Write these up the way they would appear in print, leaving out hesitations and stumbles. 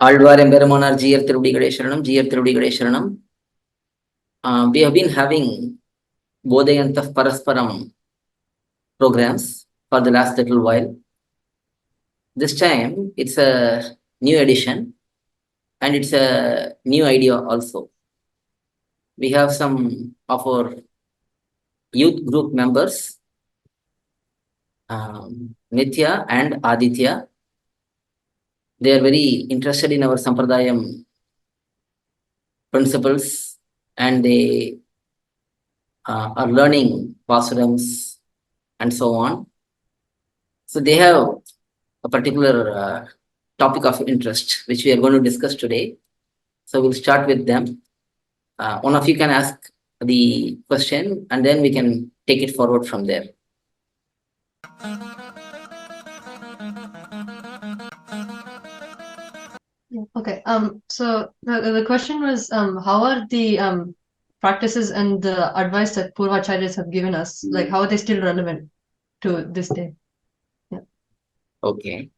Alvar Emberamanar GR Tiruvadigalai Sharanam, GR Tiruvadigalai Sharanam. We have been having bOdhayantha parasparam programs for the last little while. This time it's a new edition and it's a new idea also. We have some of our youth group members, Nitya and Aditya. They are very interested in our Sampradayam principles and they are learning pasarams and so on. So they have a particular topic of interest which we are going to discuss today. So we'll start with them. One of you can ask the question and then we can take it forward from there. Okay. So the question was, how are the practices and the advice that pUrvAchAryas have given us, like how are they still relevant to this day? Yeah. Okay.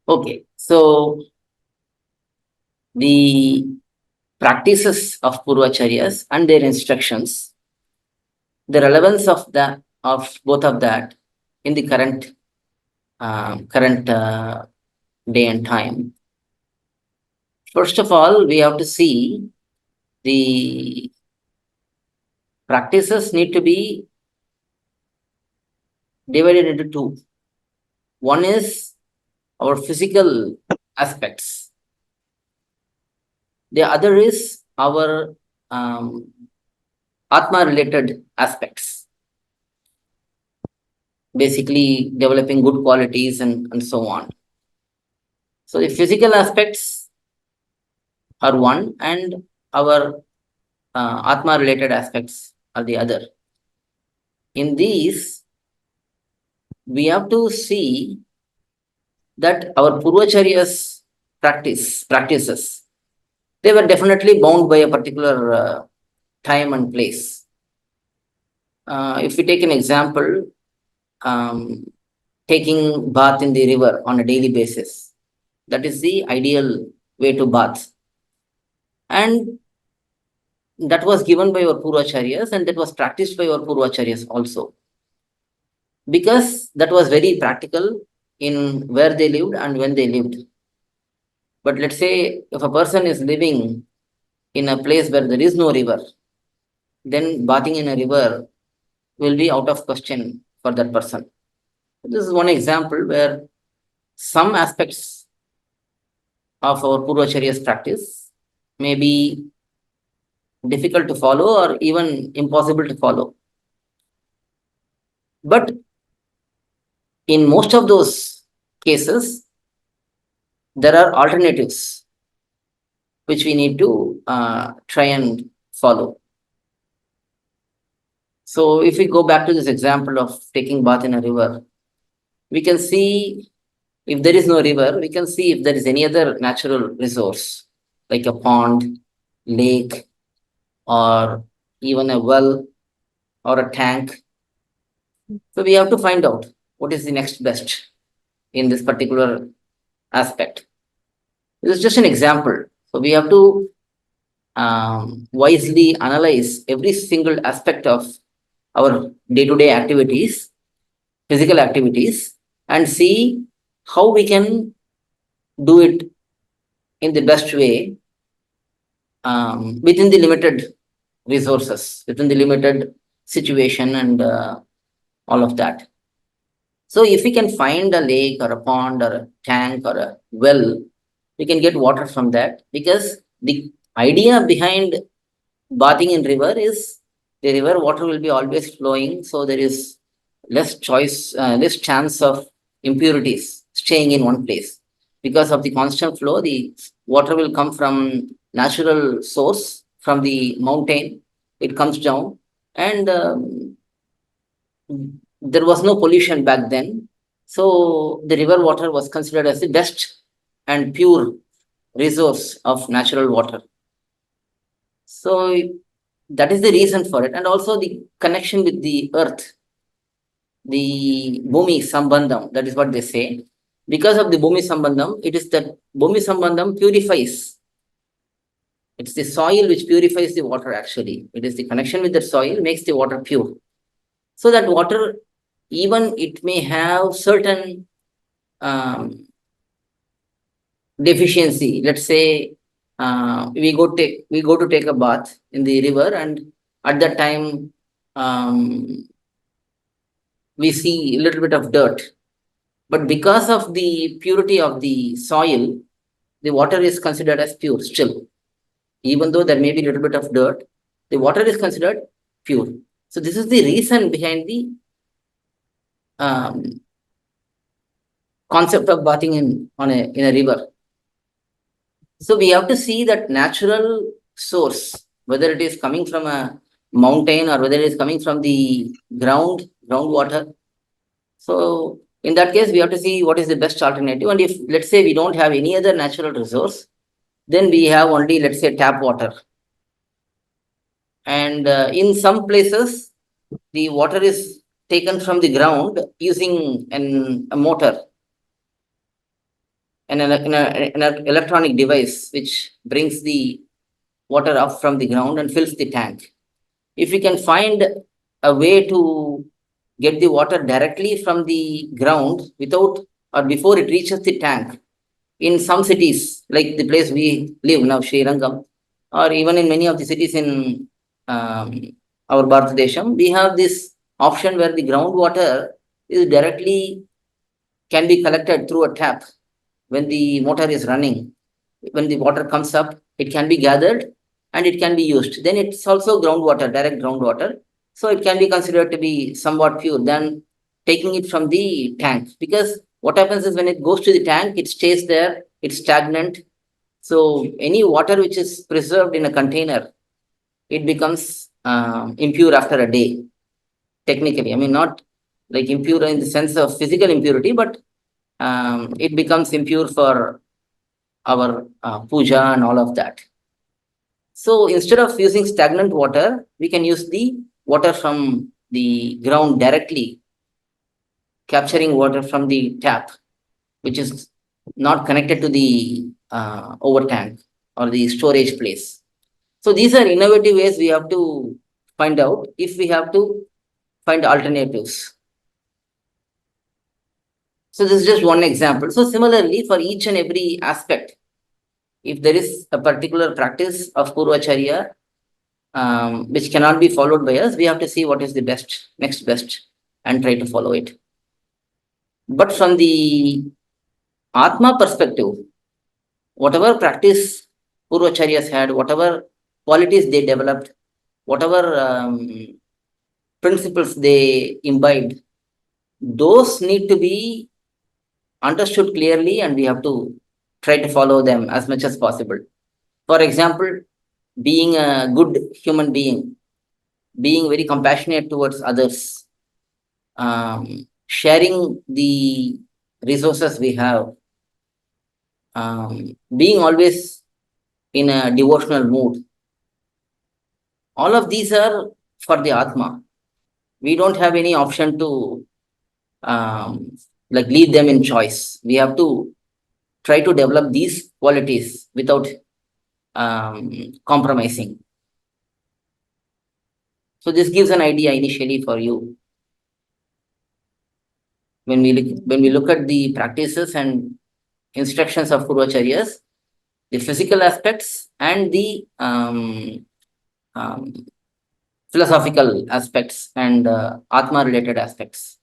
Okay. So the practices of pUrvAchAryas and their instructions, the relevance of both of that in the current day and time. First of all, we have to see the practices need to be divided into two. One is our physical aspects. The other is our Atma-related aspects. Basically, developing good qualities and so on. So the physical aspects are one and our Atma-related aspects are the other. In these, we have to see that our pUrvAchAryas practices, they were definitely bound by a particular time and place. If we take an example, taking bath in the river on a daily basis, that is the ideal way to bath. And that was given by our pUrvAchAryas and that was practiced by our pUrvAchAryas also. Because that was very practical in where they lived and when they lived. But let's say if a person is living in a place where there is no river, then bathing in a river will be out of question for that person. This is one example where some aspects of our pUrvAchAryas practice may be difficult to follow or even impossible to follow. But in most of those cases, there are alternatives which we need to try and follow. So if we go back to this example of taking bath in a river, we can see if there is no river, we can see if there is any other natural resource like a pond, lake, or even a well or a tank. So we have to find out what is the next best in this particular aspect. This is just an example. So we have to wisely analyze every single aspect of our day-to-day activities, physical activities, and see how we can do it in the best way within the limited resources, within the limited situation and all of that. So if we can find a lake or a pond or a tank or a well, we can get water from that because the idea behind bathing in river is the river water will be always flowing. So there is less choice, less chance of impurities staying in one place. Because of the constant flow, the water will come from natural source, from the mountain. It comes down and there was no pollution back then. So the river water was considered as the best and pure resource of natural water. So that is the reason for it. And also the connection with the earth, the bhumi sambandham, that is what they say. Because of the Bhumi Sambandham, it is that Bhumi Sambandham purifies. It's the soil which purifies the water actually. It is the connection with the soil makes the water pure. So that water, even it may have certain deficiency. Let's say we go to take a bath in the river, and at that time we see a little bit of dirt. But because of the purity of the soil, the water is considered as pure still. Even though there may be a little bit of dirt, the water is considered pure. So this is the reason behind the concept of bathing in a river. So we have to see that natural source, whether it is coming from a mountain or whether it is coming from the groundwater. So in that case, we have to see what is the best alternative. And if let's say we don't have any other natural resource, then we have only, let's say, tap water. And in some places, the water is taken from the ground using a motor, an electronic device which brings the water up from the ground and fills the tank. If we can find a way to get the water directly from the ground without or before it reaches the tank, in some cities, like the place we live now, Sri Rangam, or even in many of the cities in our Bharat Desham, we have this option where the groundwater is directly can be collected through a tap when the motor is running. When the water comes up, it can be gathered and it can be used. Then it's also groundwater, direct groundwater. So it can be considered to be somewhat pure than taking it from the tank. Because what happens is when it goes to the tank, it stays there, it's stagnant. So any water which is preserved in a container, it becomes impure after a day. Technically, I mean, not like impure in the sense of physical impurity, but it becomes impure for our puja and all of that. So instead of using stagnant water, we can use the water from the ground directly, capturing water from the tap, which is not connected to the over tank or the storage place. So these are innovative ways we have to find out if we have to find alternatives. So this is just one example. So similarly, for each and every aspect, if there is a particular practice of purvacharya which cannot be followed by us, we have to see what is the best, next best, and try to follow it. But from the Atma perspective, whatever practice purvacharyas had, whatever qualities they developed, whatever principles they imbibed, those need to be understood clearly and we have to try to follow them as much as possible. For example, being a good human being, being very compassionate towards others, sharing the resources we have, being always in a devotional mood. All of these are for the Atma. We don't have any option to like leave them in choice. We have to try to develop these qualities without compromising. So this gives an idea initially for you. When we look at the practices and instructions of purvacharyas, the physical aspects and the philosophical aspects and Atma related aspects.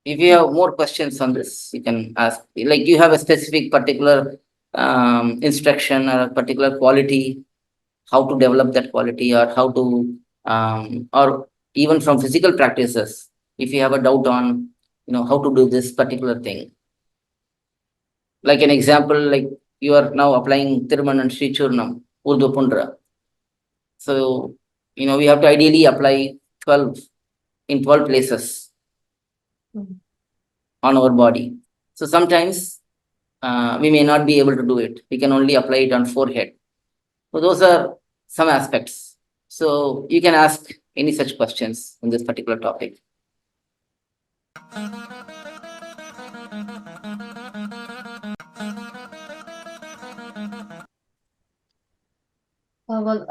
If you have more questions on this, you can ask. Like you have a specific particular instruction or a particular quality, how to develop that quality or how to, or even from physical practices, if you have a doubt on, how to do this particular thing. Like an example, like you are now applying Tirman and Sri Churnam, Urdu Pundra. So, we have to ideally apply 12 in 12 places on our body. So sometimes we may not be able to do it. We can only apply it on forehead. So those are some aspects. So you can ask Any such questions on this particular topic? Well,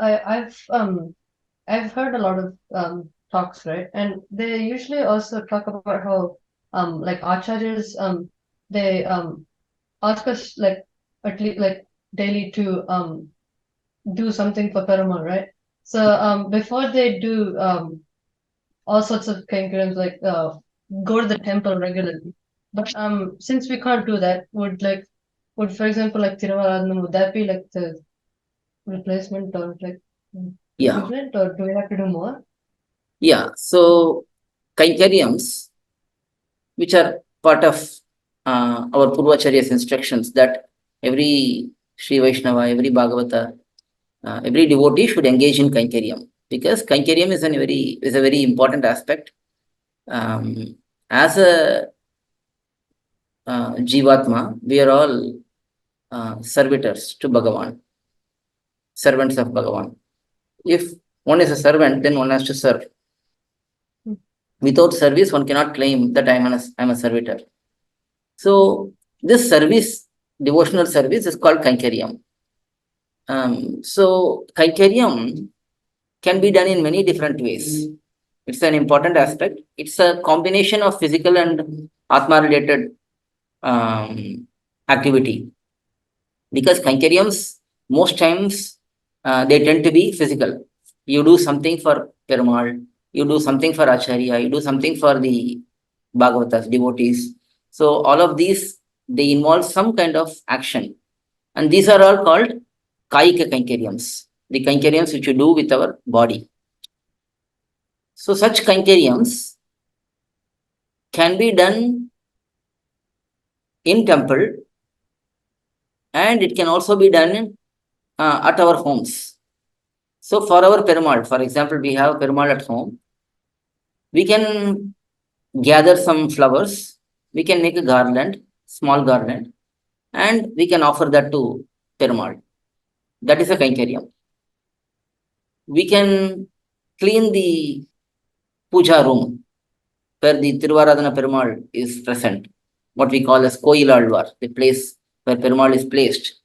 I've heard a lot of talks, right? And they usually also talk about how like acharyas they ask us like at least like daily to do something for Perumal, right? So before they do all sorts of kankirams like go to the temple regularly. But since we can't do that, would for example like Tiruvaradhanam, would that be like the replacement or like Yeah. equivalent, or do we have to do more? Yeah. So Kainkariams, which are part of our purvAchAryas instructions, that every Sri Vaishnava, every Bhagavata, every devotee should engage in Kainkariam, because Kainkariam is a very important aspect. As a Jivatma, we are all servitors to Bhagavan, servants of Bhagavan. If one is a servant, then one has to serve. Without service, one cannot claim that I'm a servitor. So this service, devotional service, is called Kainkariam. So Kainkariam can be done in many different ways. It's an important aspect. It's a combination of physical and Atma related activity, because Kainkariams most times they tend to be physical. You do something for Perumal, you do something for Acharya, you do something for the Bhagavatas, devotees. So all of these, they involve some kind of action. And these are all called Kaika Kainkariams, the Kainkariams which you do with our body. So such Kainkariams can be done in temple, and it can also be done at our homes. So for our Perumal, for example, we have Perumal at home. We can gather some flowers, we can make a garland, small garland, and we can offer that to Perumal. That is a Kainkariam. We can clean the puja room where the Tiruvaradhana Perumal is present, what we call as Koyilalvar, the place where Perumal is placed.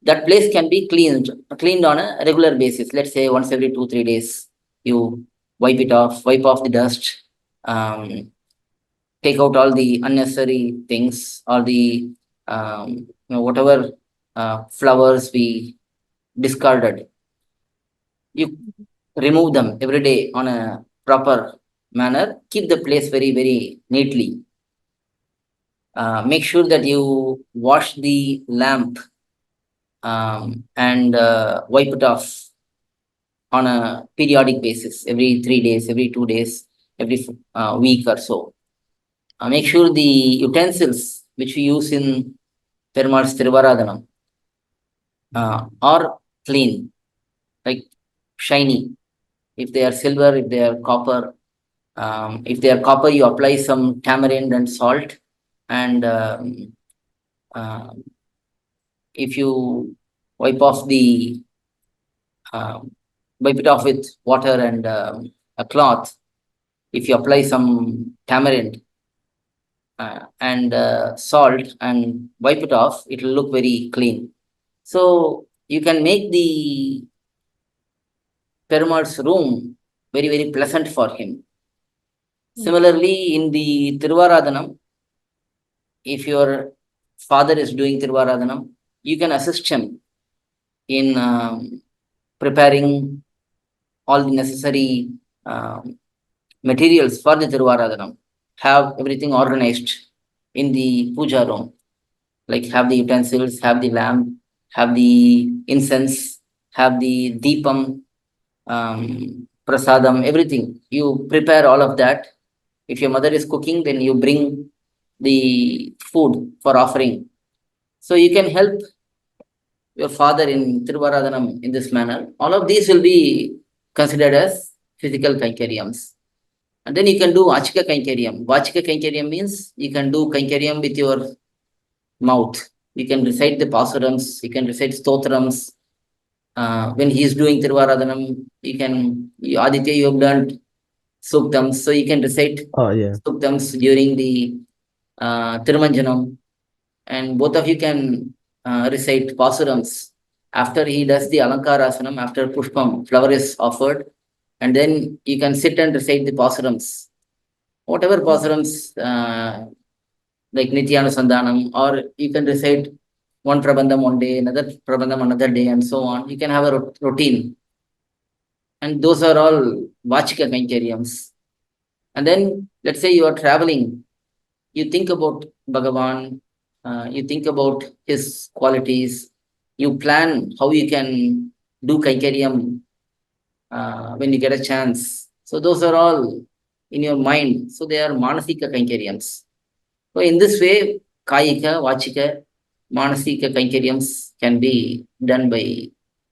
That place can be cleaned on a regular basis. Let's say once every 2-3 days, you wipe off the dust, take out all the unnecessary things, or the whatever flowers we discarded. You remove them every day on a proper manner. Keep the place very, very neatly. Make sure that you wash the lamp and wipe it off on a periodic basis, every 3 days, every 2 days, every week or so. Make sure the utensils which we use in Perumal's Tiruvaradhanam are clean, like shiny. If they are silver, if they are copper, if they are copper, you apply some tamarind and salt, and if you wipe off the wipe it off with water and a cloth, if you apply some tamarind and salt and wipe it off, it will look very clean. So you can make the Perumal's room very, very pleasant for him. Similarly, in the Tiruvaradhanam, if your father is doing Tiruvaradhanam, you can assist him in preparing all the necessary materials for the Tiruvaradhanam. Have everything organized in the puja room, like have the utensils, have the lamp, have the incense, have the deepam, prasadam, everything. You prepare all of that. If your mother is cooking, then you bring the food for offering. So you can help your father in Tiruvaradhanam in this manner. All of these will be considered as physical Kainkariams. And then you can do Vachika Kainkariam. Vachika Kainkariam means you can do Kainkariam with your mouth. You can recite the pasurams, you can recite stotrams, when he is doing Tiruvaradanam, Aditya, you have learned Suktams, so you can recite Oh, yeah. Suktams during the Tirumanjanam, and both of you can recite Pasurams. After he does the Alankarasanam, after Pushpam, flower is offered, and then you can sit and recite the Pasurams. Whatever Pasurams, like Nityanusandhanam, or you can recite one Prabandham one day, another Prabandham another day, and so on. You can have a routine. And those are all Vachika Kainkariams. And then, let's say you are traveling, you think about Bhagavan, you think about his qualities, you plan how you can do Kaikariam when you get a chance. So those are all in your mind. So they are Manasika Kaikariams. So in this way, Kayika, Vachika, Manasika Kaikariams can be done by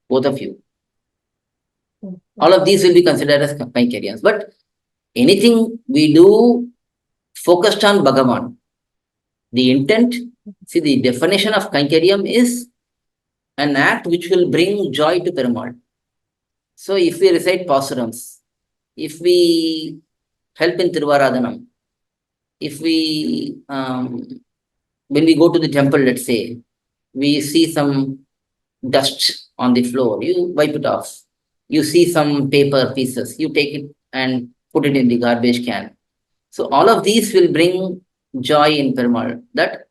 both of you. All of these will be considered as Kaikariams. But anything we do focused on Bhagavan, the intent, see, the definition of Kaikariam is an act which will bring joy to Perumal. So if we recite Pasurams, if we help in Tiruvaradanam, if we, when we go to the temple, let's say, we see some dust on the floor, you wipe it off. You see some paper pieces, you take it and put it in the garbage can. So all of these will bring joy in Perumal, that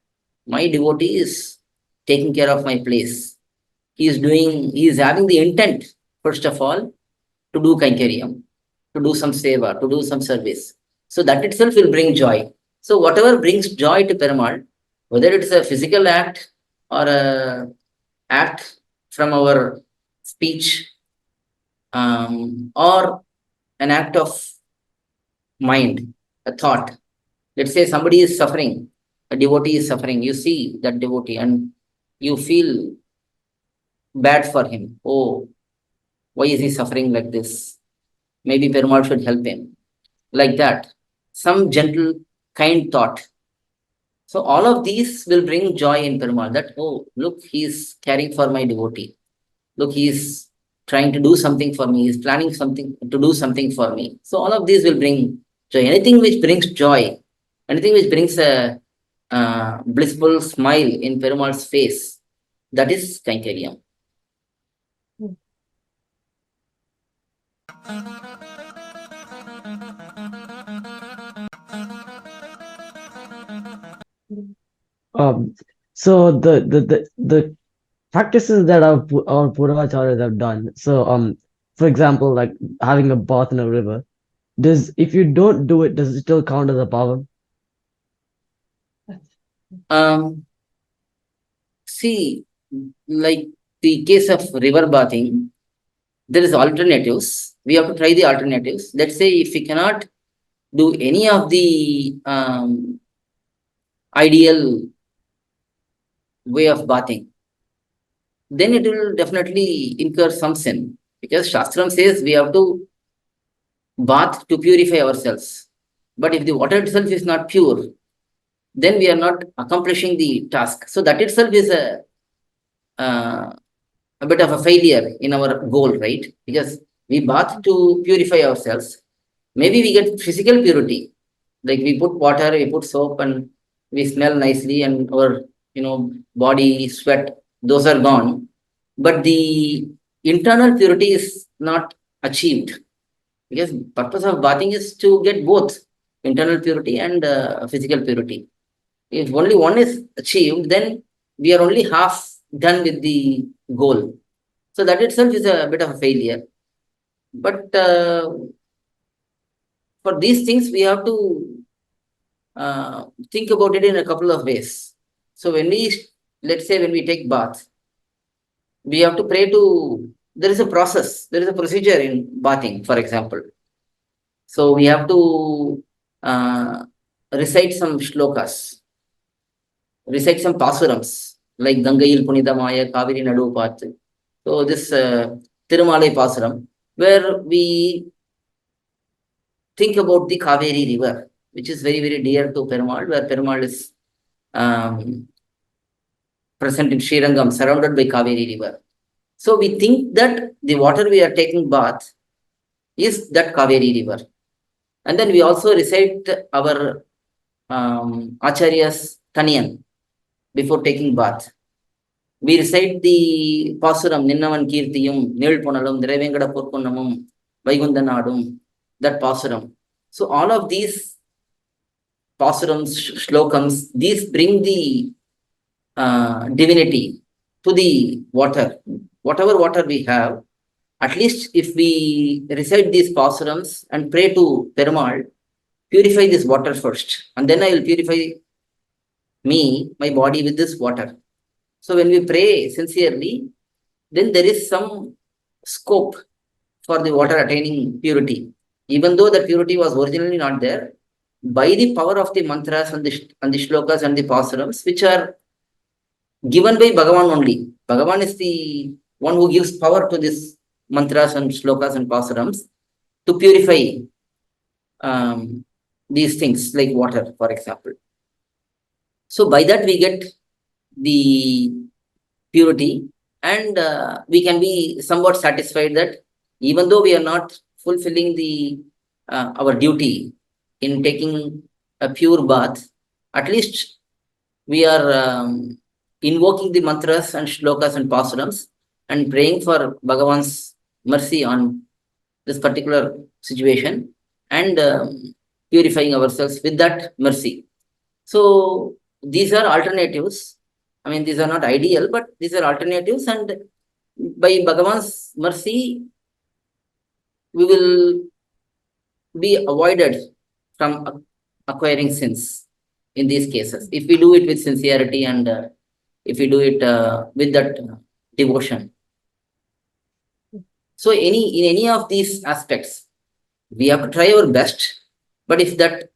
my devotee is taking care of my place. He is having the intent, first of all, to do Kaikariam, to do some seva, to do some service. So that itself will bring joy. So whatever brings joy to Perumal, whether it is a physical act or a act from our speech, or an act of mind, a thought. Let's say somebody is suffering, a devotee is suffering, you see that devotee and you feel bad for him. Oh, why is he suffering like this? Maybe Perumal should help him. Like that. Some gentle, kind thought. So all of these will bring joy in Perumal, that, oh, look, he is caring for my devotee. Look, he is trying to do something for me. He is planning something to do something for me. So all of these will bring joy. Anything which brings joy, anything which brings a blissful smile in Perumal's face, that is Kaikariam. So the practices that our purvAcharyas have done. So for example, like having a bath in a river, if you don't do it, does it still count as a pavam? See, like the case of river bathing, there is alternatives. We have to try the alternatives. Let's say if we cannot do any of the ideal way of bathing, then it will definitely incur some sin, because Shastram says we have to bath to purify ourselves. But if the water itself is not pure, then we are not accomplishing the task. So that itself is a bit of a failure in our goal, right? Because we bath to purify ourselves. Maybe we get physical purity, like we put water, we put soap, and we smell nicely, and our body sweat, those are gone. But the internal purity is not achieved, because purpose of bathing is to get both internal purity and physical purity. If only one is achieved, then we are only half done with the goal. So that itself is a bit of a failure. But for these things, we have to think about it in a couple of ways. So let's say when we take bath, we have to pray to, there is a process, there is a procedure in bathing, for example. So we have to recite some shlokas, recite some pasurams, like Gangayil Punidamaya Kaveri Nadu Path. So this Tirumalai Pasuram, where we think about the Kaveri river, which is very, very dear to Perumal, where Perumal is present in Srirangam, surrounded by Kaveri river. So we think that the water we are taking bath is that Kaveri river. And then we also recite our Acharya's Taniyan before taking bath. We recite the Pasuram, Ninnavan Kirtiyum, Nil Ponalum, Drevengada Purpunamum, Vaikundanadum, that Pasuram. So all of these Pasurams, Shlokams, these bring the divinity to the water. Whatever water we have, at least if we recite these Pasurams and pray to Perumal, purify this water first, and then I will purify my body with this water. So when we pray sincerely, then there is some scope for the water attaining purity. Even though that purity was originally not there, by the power of the mantras and the shlokas and the pasurams, which are given by Bhagavan only. Bhagavan is the one who gives power to this mantras and shlokas and pasurams to purify these things like water, for example. So by that we get the purity, and we can be somewhat satisfied that even though we are not fulfilling the our duty in taking a pure bath, at least we are invoking the mantras and shlokas and pasurams and praying for Bhagavan's mercy on this particular situation, and purifying ourselves with that mercy. So these are alternatives. I mean, these are not ideal, but these are alternatives, and by Bhagavan's mercy, we will be avoided from acquiring sins in these cases. If we do it with sincerity, and if we do it with that devotion. So in any of these aspects, we have to try our best. But if that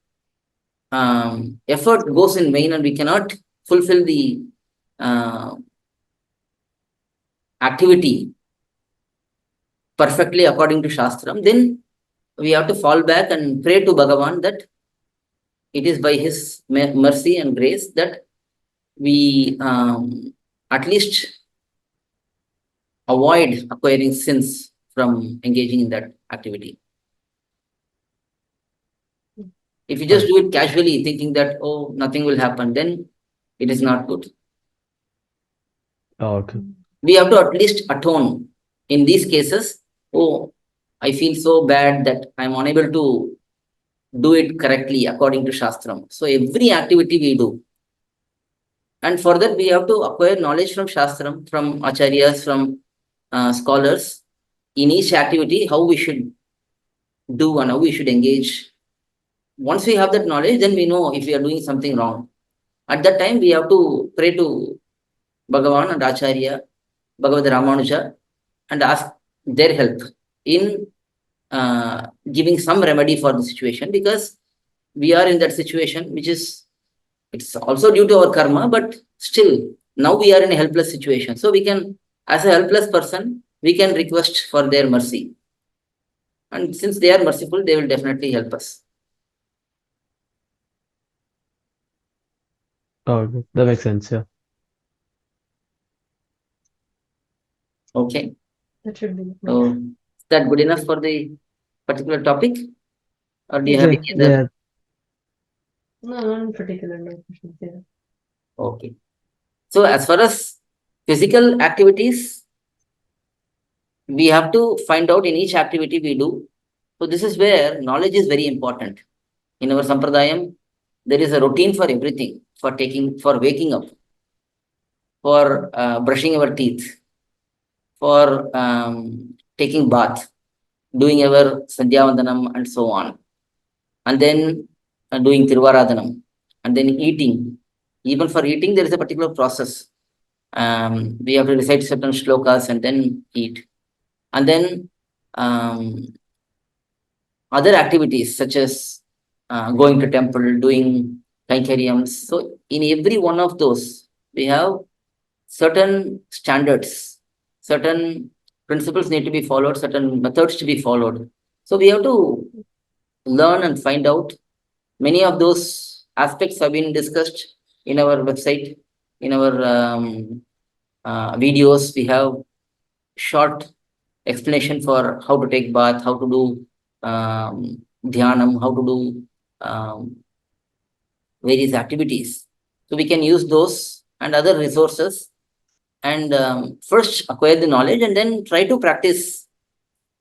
effort goes in vain and we cannot fulfill the activity perfectly according to Shastram, then we have to fall back and pray to Bhagavan that it is by his mercy and grace that we at least avoid acquiring sins from engaging in that activity. If you just do it casually, thinking that, oh, nothing will happen, then it is not good. Oh, okay. We have to at least atone. In these cases, oh, I feel so bad that I'm unable to do it correctly according to Shastram. So every activity we do. And for that, we have to acquire knowledge from Shastram, from Acharyas, from scholars, in each activity, how we should do and how we should engage. Once we have that knowledge, then we know if we are doing something wrong. At that time, we have to pray to Bhagavan and Acharya, Bhagavad Ramanuja, and ask their help in giving some remedy for the situation, because we are in that situation, which is, it's also due to our karma, but still, now we are in a helpless situation. So we can, as a helpless person, we can request for their mercy. And since they are merciful, they will definitely help us. Oh, okay. That makes sense, yeah. Okay. That should be. So is that good enough for the particular topic? Or do you have Yeah, any other? yeah. No, not in particular. No questions there. Okay. So as far as physical activities, we have to find out in each activity we do. So this is where knowledge is very important. In our sampradayam, there is a routine for everything, for waking up, for brushing our teeth, for taking bath, doing our sandhyavandanam and so on. And then doing Tiruvaradanam, and then eating. Even for eating, there is a particular process. We have to recite certain shlokas and then eat. And then other activities such as going to temple, doing kainkaryams. So in every one of those, we have certain standards, certain principles need to be followed, certain methods to be followed. So we have to learn and find out. Many of those aspects have been discussed in our website, in our videos. We have short explanation for how to take bath, how to do dhyanam, how to do various activities. So we can use those and other resources and first acquire the knowledge and then try to practice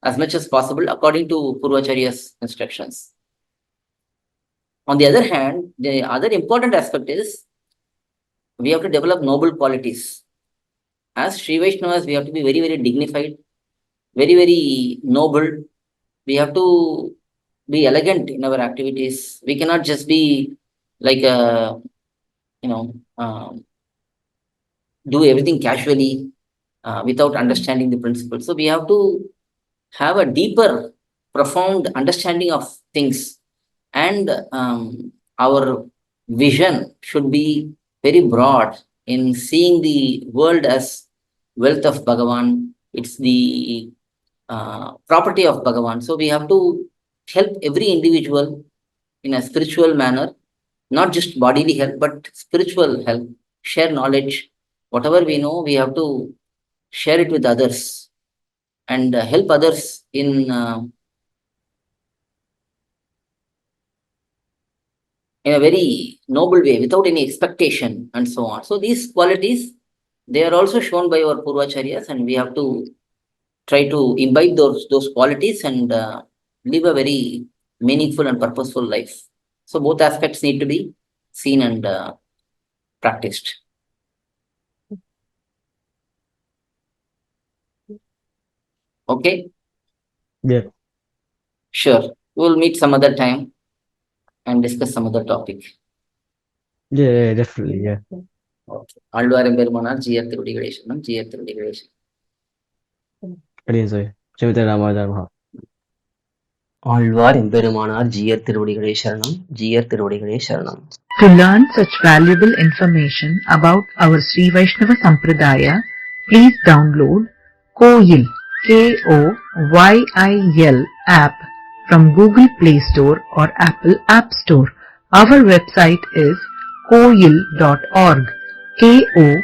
as much as possible according to purvAchAryas instructions. On the other hand, the other important aspect is we have to develop noble qualities. As Sri Vaishnavas, we have to be very, very dignified, very, very noble. We have to be elegant in our activities. We cannot just be like a, do everything casually without understanding the principles. So we have to have a deeper, profound understanding of things, and our vision should be very broad in seeing the world as wealth of Bhagavan. It's the property of Bhagavan. So we have to help every individual in a spiritual manner, not just bodily help, but spiritual help, share knowledge. Whatever we know, we have to share it with others and help others in a very noble way without any expectation and so on. So these qualities, they are also shown by our purvAcharyas, and we have to try to imbibe those qualities and live a very meaningful and purposeful life. So both aspects need to be seen and practiced. Okay? Yeah. Sure. We'll meet some other time and discuss some other topic. Yeah, definitely. Yeah. Okay. Alvaram Perumanar, Jiyar Tirudi Ganeshanam, Jiyar Tirudi Ganeshanam. Again, sorry. Shrimati Ramadharma. Alvar எம்பெருமானார் ஜீயர் திருவடிகளே சரணம் ஜீயர் திருவடிகளே சரணம். To learn such valuable information about our Sri Vaishnava Sampradaya, please download KOYIL, KOYIL app from Google Play Store or Apple App Store. Our website is koyil.org, KOYIL.org.